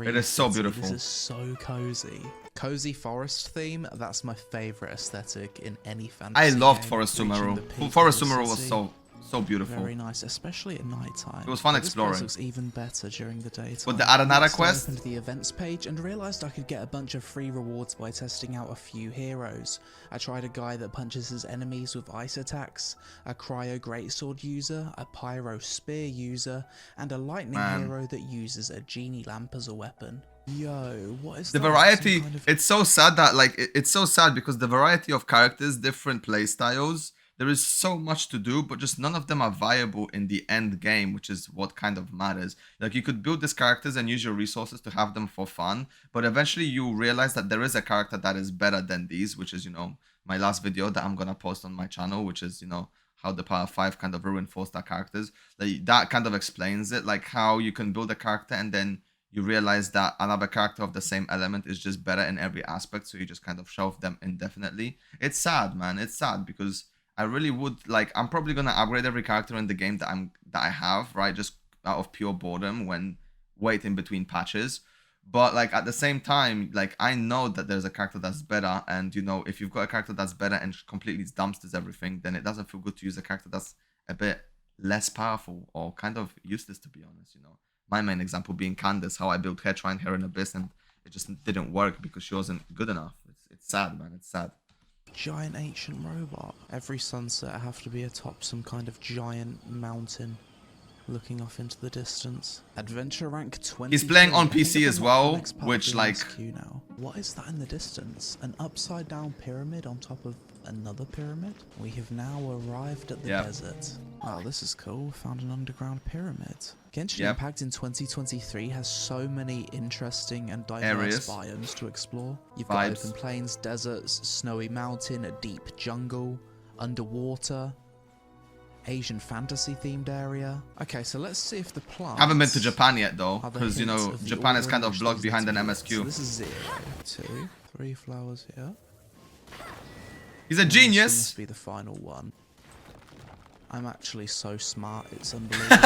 It is so City. beautiful. This is so cozy. Cozy forest theme, that's my favorite aesthetic in any fantasy I loved game. Forest Reaching Sumeru. the peak Forest of the Sumeru was city. so beautiful. Very nice, especially at night time. It was fun But this place exploring. looks even better during the daytime. With the Aranara Next, I quest? opened the events page and realised I could get a bunch of free rewards by testing out a few heroes. I tried a guy that punches his enemies with ice attacks, a cryo greatsword user, a pyro spear user, and a lightning hero that uses a genie lamp as a weapon. Yo, what is The that? variety, Some kind of- it's so sad that like it's so sad because the variety of characters, different play styles, there is so much to do, but just none of them are viable in the end game, which is what kind of matters. Like, you could build these characters and use your resources to have them for fun, but eventually you realize that there is a character that is better than these, which is, my last video that I'm gonna post on my channel, which is, how the power 5 kind of reinforced our characters. Like, that kind of explains it, like how you can build a character and then you realize that another character of the same element is just better in every aspect, so you just kind of shelve them indefinitely. It's sad, man. It's sad because I really would like. I'm probably gonna upgrade every character in the game that I have, right? Just out of pure boredom when waiting between patches. But like at the same time, like I know that there's a character that's better, and you know, if you've got a character that's better and completely dumpsters everything, then it doesn't feel good to use a character that's a bit less powerful or kind of useless, to be honest. You know, my main example being Candace, how I built her, trying her in Abyss, and it just didn't work because she wasn't good enough. It's sad, man. It's sad. Giant ancient robot. Every sunset I have to be atop some kind of giant mountain, looking off into the distance. Adventure rank 20. He's playing on PC as well, which like... Now. What is that in the distance? An upside down pyramid on top of another pyramid? We have now arrived at the desert. Oh, this is cool. Found an underground pyramid. Genshin Impact in 2023 has so many interesting and diverse biomes to explore. You've got open plains, deserts, snowy mountain, a deep jungle, underwater, Asian fantasy themed area. Okay, so let's see if the plants... Haven't been to Japan yet though, because you know, Japan is kind of blocked behind an MSQ. So this is 0, 2, 3 flowers here. He's a genius! This must be the final one. I'm actually so smart, it's unbelievable.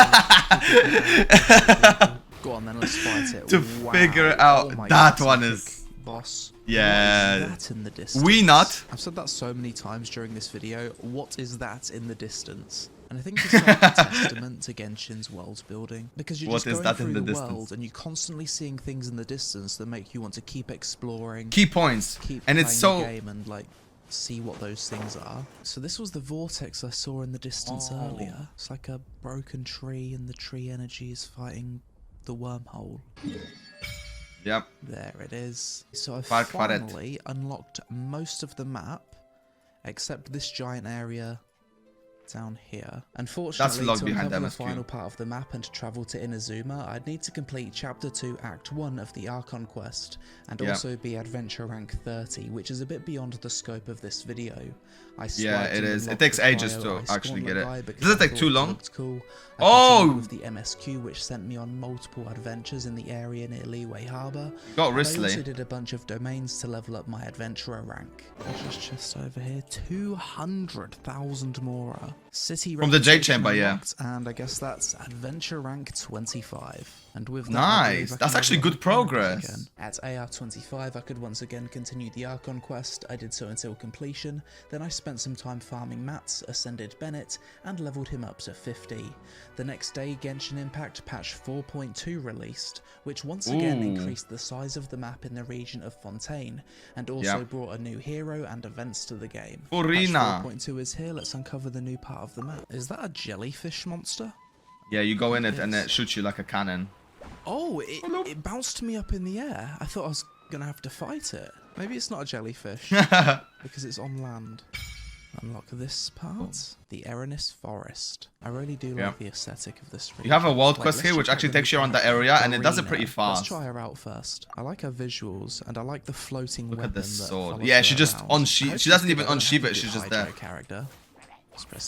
Go on then, let's fight it. To figure it out, that one is... Boss. Yeah. What is that in the distance? We not. I've said that so many times during this video. What is that in the distance? And I think it's like a testament to Genshin's world building, because you're just going through the world and you're constantly seeing things in the distance that make you want to keep exploring. Key points. Keep and playing it's so the game and like see what those things are. So this was the vortex I saw in the distance earlier. It's like a broken tree, and the tree energy is fighting the wormhole. Yep. There it is. So I've finally unlocked most of the map, except this giant area down here. Unfortunately, to uncover the final part of the map and to travel to Inazuma, I'd need to complete Chapter 2, Act 1 of the Archon quest, and also be Adventure rank 30, which is a bit beyond the scope of this video. Yeah, it is. It takes ages to actually get it. Does it take too long? Cool. With the MSQ, which sent me on multiple adventures in the area near Leeway Harbour. Got I Risley. also did a bunch of domains to level up my adventurer rank. There's just over here 200,000 Mora. City from the Jade Chamber, and I guess that's adventure rank 25. And with that, nice. That's actually good progress. At AR 25, I could once again continue the Archon quest. I did so until completion. Then I spent some time farming mats, ascended Bennett, and leveled him up to 50. The next day, Genshin Impact patch 4.2 released, which once again increased the size of the map in the region of Fontaine, and also brought a new hero and events to the game. Patch 4.2 is here. Let's uncover the new part of the map. Is that a jellyfish monster? Yeah, you go in it and it shoots you like a cannon. Oh, it bounced me up in the air. I thought I was gonna have to fight it. Maybe it's not a jellyfish because it's on land. Unlock this part, the Eranis Forest. I really do like the aesthetic of this region. You have a world quest here which actually takes you around the area, and it does it pretty fast. Let's try her out first. I like her visuals, and I like the floating weapon. Look at the sword. Yeah, she just unsheath. She doesn't even unsheath it. She's just there.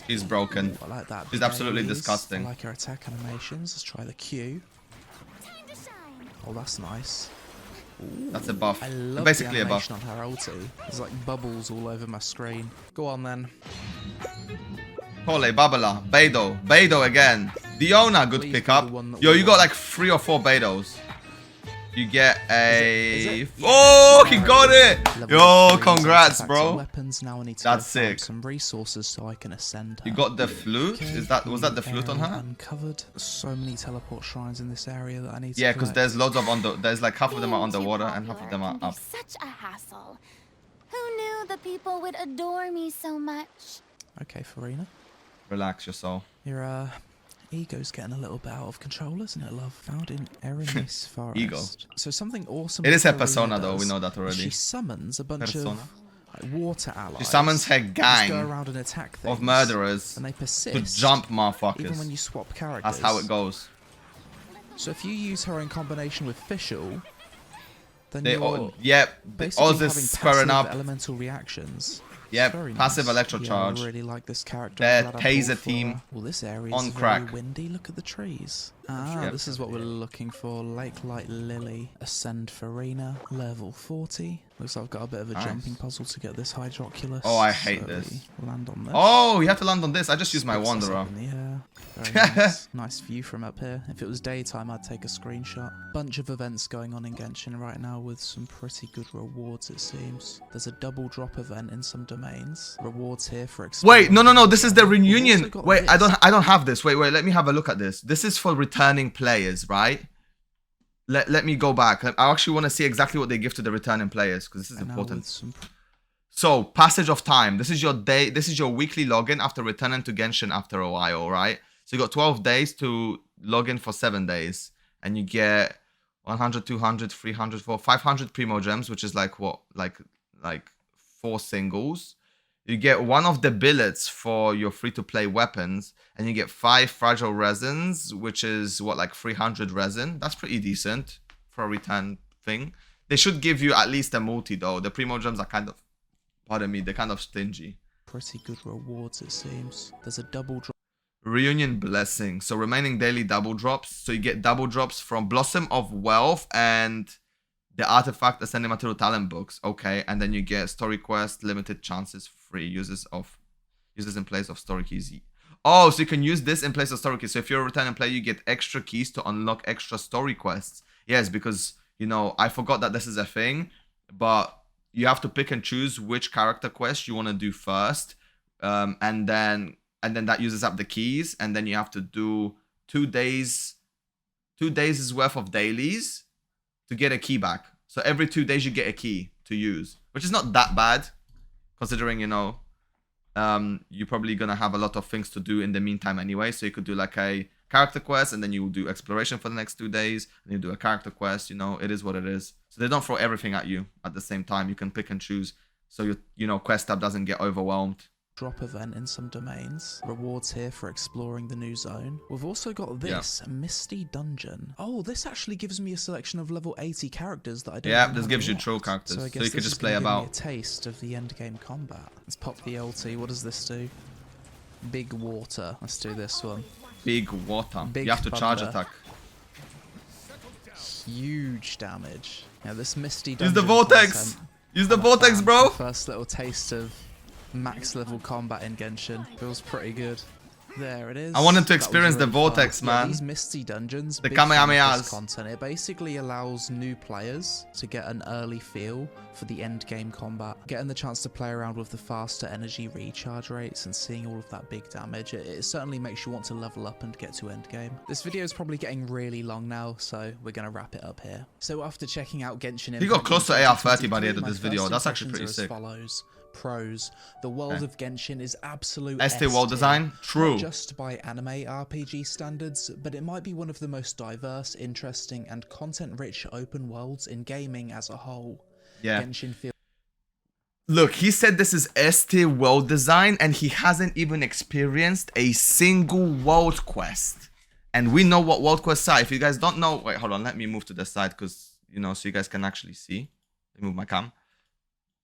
She's broken. I like that. She's absolutely disgusting. I like her attack animations. Let's try the Q. Oh, that's nice. Ooh, that's a buff. I love basically the a buff. On her ulti. There's like bubbles all over my screen. Go on then. Holy Babala, Beidou again. Diona, good pickup. Yo, you got like 3 or 4 Beidos. You get a... Oh, he got it! Yo, congrats, bro. That's sick. Some resources so I can ascend her. You got the flute? Was that the flute on her? Uncovered. So many teleport shrines in this area that I need to Yeah, because there's loads of there's like half of them are underwater and half of them are up. Such a hassle. Who knew the people would adore me so much? Okay, Farina. Relax your soul. Your ego's getting a little bit out of control, isn't it, love? Found in Eranis Forest. Ego. So something awesome. It is her persona, though. We know that already. She summons a bunch of water allies. She summons her gang go around and attack things, of murderers and they persist to jump motherfuckers. Even when you swap characters. That's how it goes. So if you use her in combination with Fischl, then they you're all, basically all this having squaring passive up. elemental reactions. Yep, Very passive nice. electro charge. Yeah, I really like this character. Their I'm glad I taser pulled for team her. Well, this area on is crack. very windy. Look at the trees. Ah, Yep. this is what we're looking for. Lake Light Lily. Ascend Farina. Level 40. Looks like I've got a bit of a Nice. jumping puzzle to get this Hydroculus. Oh, I hate So this. we land on this. Oh, you have to land on this. I just used my Puts us Wanderer. up in the air. Very nice. Nice view from up here. If it was daytime, I'd take a screenshot. Bunch of events going on in Genshin right now with some pretty good rewards, it seems. There's a double drop event in some domains. Rewards here for Wait, no. This is the We've also reunion. got Wait, I this. don't have this. Wait. Let me have a look at this. This is for returning players, right? Let me go back. I actually want to see exactly what they give to the returning players because this is And now important. with some So, passage of time. This is your day. This is your weekly login after returning to Genshin after a while, right? So you got 12 days to log in for 7 days, and you get 100, 200, 300, 400, 500 primo gems, which is like what, like 4 singles. You get one of the billets for your free-to-play weapons, and you get 5 fragile resins, which is what, like 300 resin. That's pretty decent for a return thing. They should give you at least a multi though. The primo gems are kind of, pardon me, they're kind of stingy. pretty good rewards, it seems. There's a double drop. Reunion Blessing. So remaining daily double drops. So you get double drops from Blossom of Wealth and the Artifact Ascending Material Talent books. Okay, and then you get Story Quest, limited chances, free uses in place of story keys. Oh, so you can use this in place of story keys. So if you're a returning player, you get extra keys to unlock extra story quests. Yes, because, you know, I forgot that this is a thing, but you have to pick and choose which character quest you want to do first. And then that uses up the keys, and then you have to do 2 days worth of dailies to get a key back. So every 2 days you get a key to use, which is not that bad, considering, you know, you're probably gonna have a lot of things to do in the meantime anyway. So you could do like a character quest, and then you will do exploration for the next 2 days, and you do a character quest. You know, it is what it is. So they don't throw everything at you at the same time. You can pick and choose, so you know, quest tab doesn't get overwhelmed. Drop event in some domains. Rewards here for exploring the new zone. We've also got this, Misty Dungeon. Oh, this actually gives me a selection of level 80 characters that I don't Yeah, even this have gives you yet. troll characters, I so guess you could this just is play gonna give me about. a taste of the end game combat. Let's pop the LT. What does this do? Big water. Let's do this one. Big water. Big You have to charge thunder. attack. Huge damage. Yeah, this Misty Use Dungeon the vortex. content, Use the I'm a vortex, fan. bro. First little taste of max level combat in Genshin. Feels pretty good. There it is. I wanted to That was experience the really vortex, fun. Yeah, man. these Misty Dungeons, The big fan of this Kamehamehas. content. It basically allows new players to get an early feel for the end game combat. Getting the chance to play around with the faster energy recharge rates and seeing all of that big damage, it certainly makes you want to level up and get to end game. This video is probably getting really long now, so we're going to wrap it up here. So after checking out Genshin He got Impact close to in AR30 by the end of my this video. first That's actually pretty impressions are sick. as follows. Pros. The world of Genshin is absolute ST world design? True. Not just by anime RPG standards, but it might be one of the most diverse, interesting, and content-rich open worlds in gaming as a whole. Yeah. Genshin feels Look, he said this is ST world design, and he hasn't even experienced a single world quest. And we know what world quests are. If you guys don't know, wait, hold on, let me move to the side, because, you know, so you guys can actually see. Let me move my cam.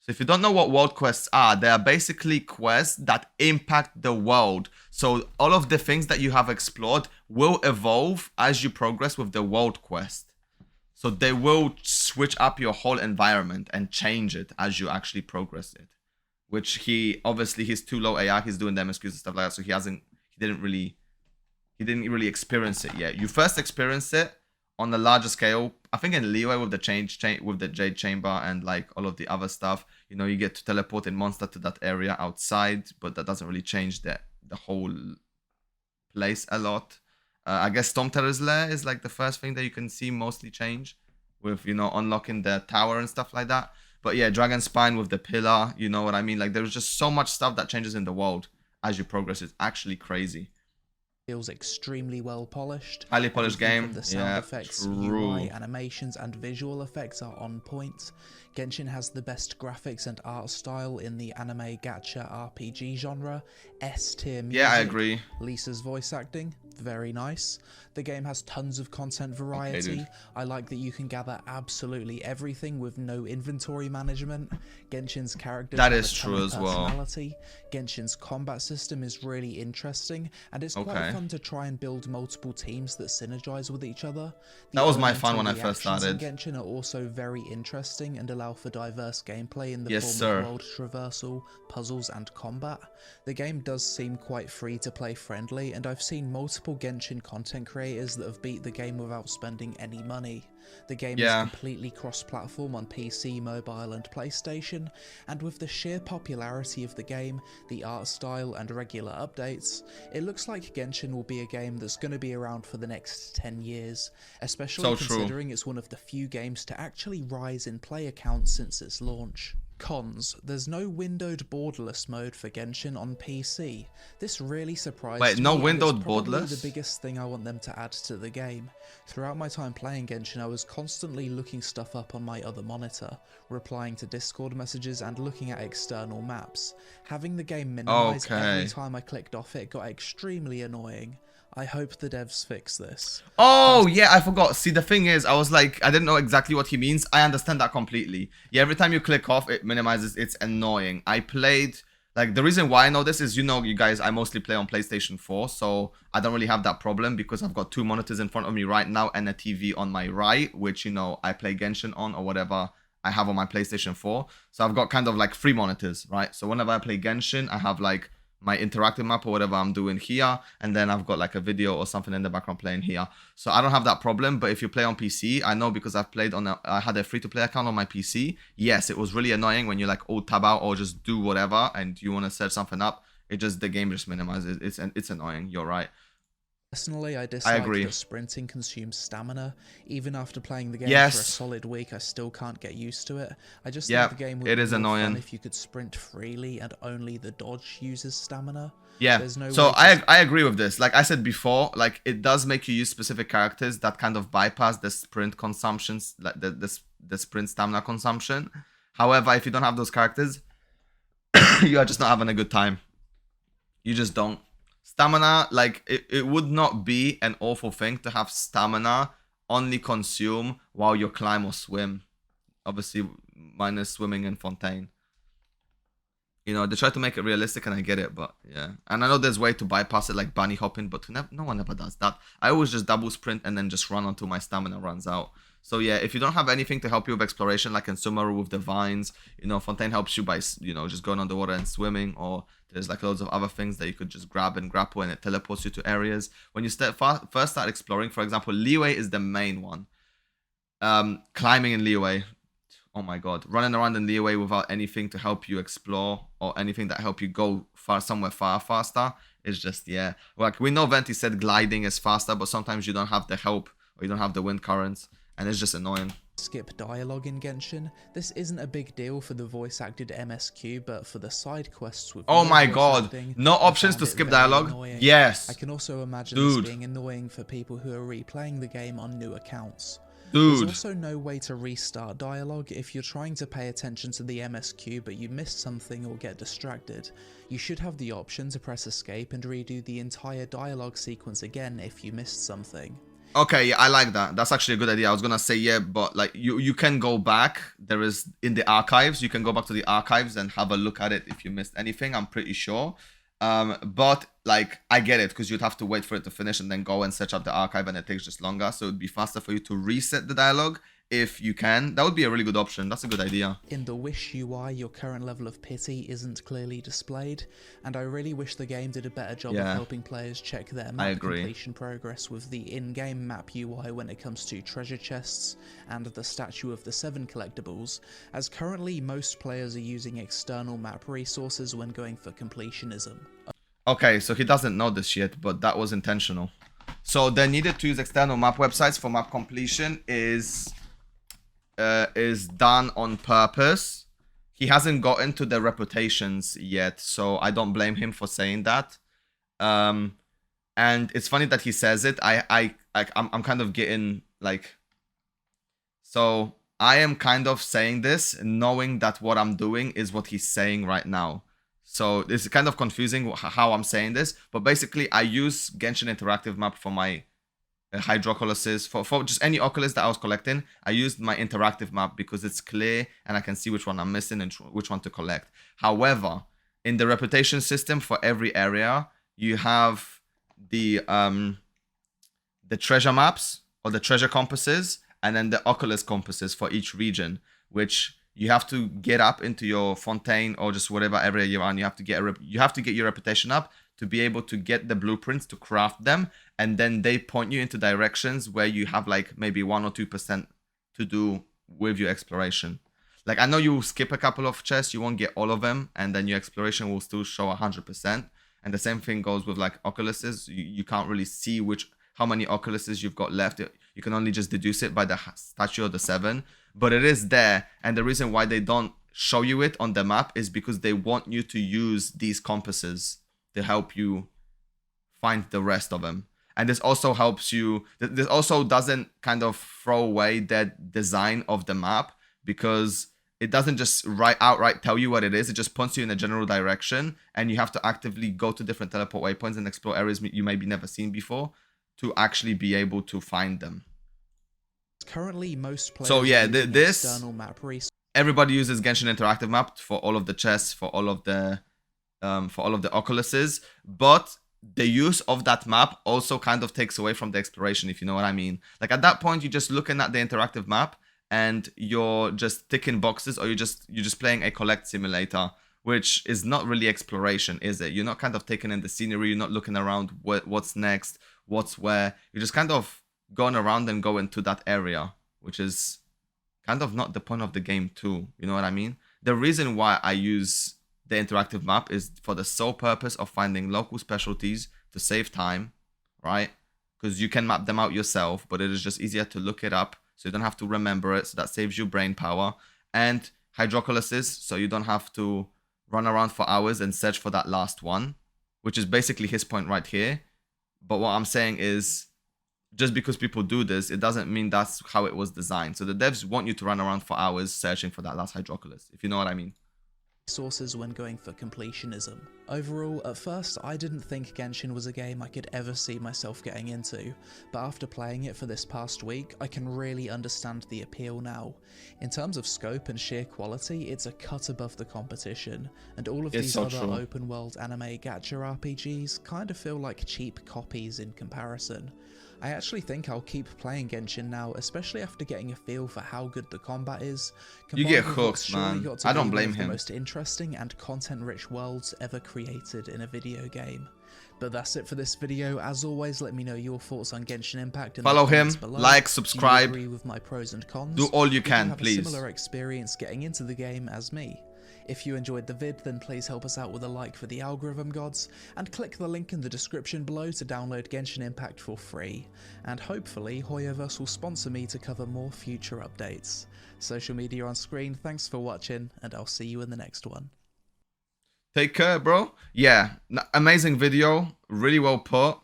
So if you don't know what world quests are, they are basically quests that impact the world. So all of the things that you have explored will evolve as you progress with the world quest. So they will switch up your whole environment and change it as you actually progress it. Which he's too low AR, he's doing MSQs and stuff like that, so he didn't really experience it yet. You first experience it on a larger scale, I think in Leeway with the with the Jade Chamber and like all of the other stuff. You know, you get to teleport a monster to that area outside, but that doesn't really change the whole place a lot. I guess Stormterror's Lair is like the first thing that you can see mostly change with, you know, unlocking the tower and stuff like that. But yeah, Dragon Spine with the pillar, you know what I mean? Like there's just so much stuff that changes in the world as you progress. It's actually crazy. feels extremely well polished. Highly polished Everything game. from the sound Yeah, effects, true. UI, animations, and visual effects are on point. Genshin has the best graphics and art style in the anime gacha RPG genre. S-tier music. Yeah, I agree. Lisa's voice acting, very nice. The game has tons of content variety. dude. I like that you can gather absolutely everything with no inventory management. Genshin's characters That have is a ton true of as well. personality. Genshin's combat system is really interesting, and it's quite fun to try and build multiple teams that synergize with each other. That was my fun when I first Reactions in started. Genshin are also very interesting and allow for diverse gameplay in the Yes, form sir. of world traversal, puzzles, and combat. The game does seem quite free to play friendly, and I've seen multiple Genshin content creators that have beat the game without spending any money. The game is completely cross-platform on PC, mobile, and PlayStation, and with the sheer popularity of the game, the art style, and regular updates, it looks like Genshin will be a game that's going to be around for the next 10 years, especially considering it's one of the few games to actually rise in player count since its launch. Cons: there's no windowed borderless mode for Genshin on PC. This really surprised me. Wait, no and windowed it's probably borderless? the biggest thing I want them to add to the game. Throughout my time playing Genshin, I was constantly looking stuff up on my other monitor, replying to Discord messages and looking at external maps. Having the game minimize every time I clicked off it got extremely annoying. I hope the devs fix this. Oh, yeah, I forgot. See, the thing is, I was like, I didn't know exactly what he means. I understand that completely. Yeah, every time you click off, it minimizes. It's annoying. I played, like, the reason why I know this is, you know, you guys, I mostly play on PlayStation 4, so I don't really have that problem because I've got 2 monitors in front of me right now and a TV on my right, which, you know, I play Genshin on or whatever I have on my PlayStation 4. So I've got kind of like 3 monitors, right? So whenever I play Genshin, I have like my interactive map or whatever I'm doing here, and then I've got like a video or something in the background playing here. So I don't have that problem. But if you play on PC, I know because I've played on I had a free-to-play account on my PC. Yes, it was really annoying when you like tab out or just do whatever and you want to search something up. The game just minimizes. It's annoying. You're right. Personally, I dislike that sprinting consumes stamina. Even after playing the game for a solid week, I still can't get used to it. I just think the game would be more fun if you could sprint freely and only the dodge uses stamina. Yeah, so I agree with this. Like I said before, like it does make you use specific characters that kind of bypass the sprint consumptions, like the sprint stamina consumption. However, if you don't have those characters, you are just not having a good time. You just don't. Stamina, like, it would not be an awful thing to have stamina only consume while you climb or swim. Obviously, minus swimming in Fontaine. You know, they try to make it realistic and I get it, but yeah. And I know there's a way to bypass it like bunny hopping, but no one ever does that. I always just double sprint and then just run until my stamina runs out. So yeah, if you don't have anything to help you with exploration, like in Sumeru with the vines, you know, Fontaine helps you by, you know, just going underwater and swimming, or there's like loads of other things that you could just grab and grapple and it teleports you to areas. When you first start exploring, for example, Leeway is the main one. Climbing in Leeway, oh my god, running around in Leeway without anything to help you explore or anything that help you go somewhere far faster is just, yeah. Like we know Venti said gliding is faster, but sometimes you don't have the help or you don't have the wind currents. And it's just annoying. Skip dialogue in Genshin. This isn't a big deal for the voice-acted MSQ, but for the side quests with oh my god, no options to skip dialogue? Annoying. Yes. I can also imagine this being annoying for people who are replaying the game on new accounts. Dude. There's also no way to restart dialogue if you're trying to pay attention to the MSQ but you miss something or get distracted. You should have the option to press escape and redo the entire dialogue sequence again if you missed something. Okay, yeah, I like that. That's actually a good idea. I was gonna say yeah, but like you can go back. There is in the archives. You can go back to the archives and have a look at it if you missed anything. I'm pretty sure. But like I get it because you'd have to wait for it to finish and then go and search up the archive, and it takes just longer. So it'd be faster for you to reset the dialogue if you can. That would be a really good option. That's a good idea. In the Wish UI, your current level of pity isn't clearly displayed, and I really wish the game did a better job of helping players check their map completion progress with the in-game map UI when it comes to treasure chests and the Statue of the Seven collectibles, as currently most players are using external map resources when going for completionism. Okay, so he doesn't know this yet, but that was intentional. So the needed to use external map websites for map completion is done on purpose. He hasn't gotten to the reputations yet, so I don't blame him for saying that. And it's funny that he says it. I'm kind of getting like, so I am kind of saying this knowing that what I'm doing is what he's saying right now. So it's kind of confusing how I'm saying this, but basically I use Genshin interactive map for my hydrocolysis, for just any oculus that I was collecting. I used my interactive map because it's clear and I can see which one I'm missing and which one to collect. However, in the reputation system for every area, you have the treasure maps or the treasure compasses, and then the oculus compasses for each region, which you have to get up into your fontaine or just whatever area you're on. You have to get your reputation up to be able to get the blueprints to craft them, and then they point you into directions where you have like maybe 1 or 2% to do with your exploration. Like, I know you will skip a couple of chests, you won't get all of them, and then your exploration will still show 100%. And the same thing goes with like oculuses. You can't really see how many oculuses you've got left. You can only just deduce it by the statue of the 7, but it is there. And the reason why they don't show you it on the map is because they want you to use these compasses to help you find the rest of them. And this also helps you, this also doesn't kind of throw away that design of the map, because it doesn't just outright tell you what it is. It just points you in a general direction, and you have to actively go to different teleport waypoints and explore areas you maybe never seen before to actually be able to find them. Currently, most players so yeah, this external map everybody uses Genshin interactive map for all of the chests, for all of the oculuses, but the use of that map also kind of takes away from the exploration, if you know what I mean. Like, at that point, you're just looking at the interactive map and you're just ticking boxes, or you're just playing a collect simulator, which is not really exploration, is it? You're not kind of taking in the scenery, you're not looking around what's next, what's where. You're just kind of going around and going to that area, which is kind of not the point of the game too, you know what I mean? The reason why I use the interactive map is for the sole purpose of finding local specialties to save time, right? Because you can map them out yourself, but it is just easier to look it up, so you don't have to remember it, so that saves you brain power. And hydrocolysis, so you don't have to run around for hours and search for that last one, which is basically his point right here. But what I'm saying is, just because people do this, it doesn't mean that's how it was designed. So the devs want you to run around for hours searching for that last hydroculus, if you know what I mean. Sources when going for completionism. Overall, at first, I didn't think Genshin was a game I could ever see myself getting into, but after playing it for this past week, I can really understand the appeal now. In terms of scope and sheer quality, it's a cut above the competition, and all of these other open world anime gacha RPGs kind of feel like cheap copies in comparison. I actually think I'll keep playing Genshin now, especially after getting a feel for how good the combat is. You get hooked, man. I don't blame him. The most interesting and content-rich worlds ever created in a video game. But that's it for this video. As always, let me know your thoughts on Genshin Impact in Follow the comments him, below. like, subscribe. Do you agree with my pros and cons? Do all you can, have please. A similar experience getting into the game as me. If you enjoyed the vid, then please help us out with a like for the algorithm gods, and click the link in the description below to download Genshin Impact for free. And hopefully, Hoyoverse will sponsor me to cover more future updates. Social media on screen, thanks for watching, and I'll see you in the next one. Take care, bro. Yeah, amazing video, really well put.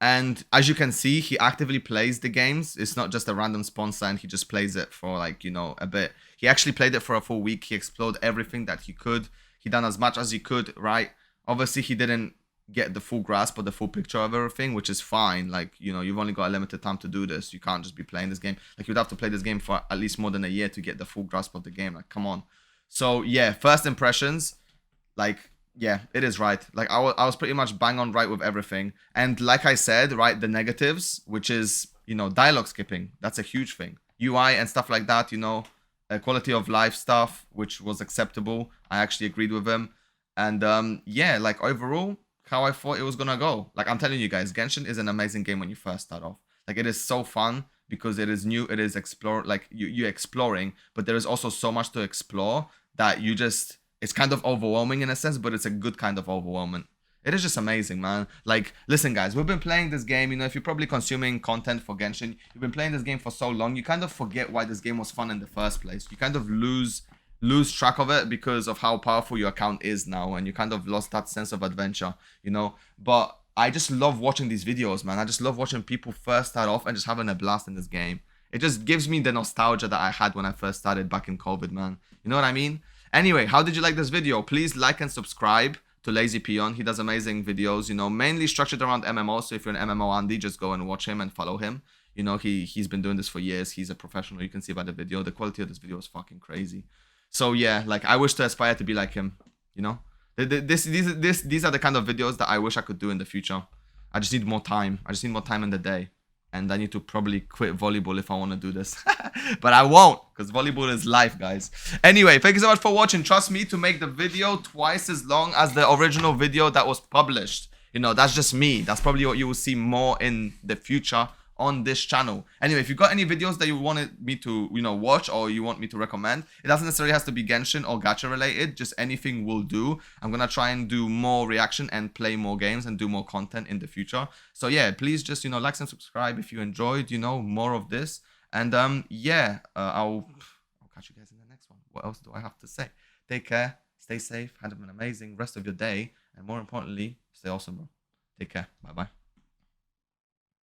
And as you can see, he actively plays the games. It's not just a random sponsor and he just plays it for, like, you know, a bit. He actually played it for a full week. He explored everything that he could. He done as much as he could, right? Obviously, he didn't get the full grasp or the full picture of everything, which is fine. Like, you know, you've only got a limited time to do this. You can't just be playing this game. Like, you'd have to play this game for at least more than a year to get the full grasp of the game. Like, come on. So, yeah, first impressions, like, yeah, it is right. Like, I was pretty much bang on right with everything. And like I said, right, the negatives, which is, you know, dialogue skipping. That's a huge thing. UI and stuff like that, you know, quality of life stuff, which was acceptable. I actually agreed with him. And yeah, like, overall, how I thought it was gonna go. Like, I'm telling you guys, Genshin is an amazing game when you first start off. Like, it is so fun because it is new. It is you're exploring, but there is also so much to explore that you just... It's kind of overwhelming in a sense, but it's a good kind of overwhelming. It is just amazing, man. Like, listen, guys, we've been playing this game. You know, if you're probably consuming content for Genshin, you've been playing this game for so long, you kind of forget why this game was fun in the first place. You kind of lose track of it because of how powerful your account is now, and you kind of lost that sense of adventure, you know. But I just love watching these videos, man. I just love watching people first start off and just having a blast in this game. It just gives me the nostalgia that I had when I first started back in COVID, man. You know what I mean? Anyway, how did you like this video? Please like and subscribe to TheLazyPeon. He does amazing videos, you know, mainly structured around MMO. So if you're an MMO Andy, just go and watch him and follow him. You know, he's been doing this for years. He's a professional. You can see by the video. The quality of this video is fucking crazy. So yeah, like I wish to aspire to be like him, you know? These are the kind of videos that I wish I could do in the future. I just need more time. I just need more time in the day. And I need to probably quit volleyball if I want to do this. But I won't, because volleyball is life, guys. Anyway, thank you so much for watching. Trust me to make the video twice as long as the original video that was published. You know, that's just me. That's probably what you will see more in the future on this channel. Anyway, if you got any videos that you wanted me to, you know, watch or you want me to recommend, it doesn't necessarily have to be Genshin or gacha related. Just anything will do. I'm gonna try and do more reaction and play more games and do more content in the future. So yeah, please just, you know, like and subscribe if you enjoyed, you know, more of this. And yeah, I'll catch you guys in the next one. What else do I have to say? Take care, stay safe, have an amazing rest of your day, and more importantly, stay awesome, bro. Take care. Bye bye.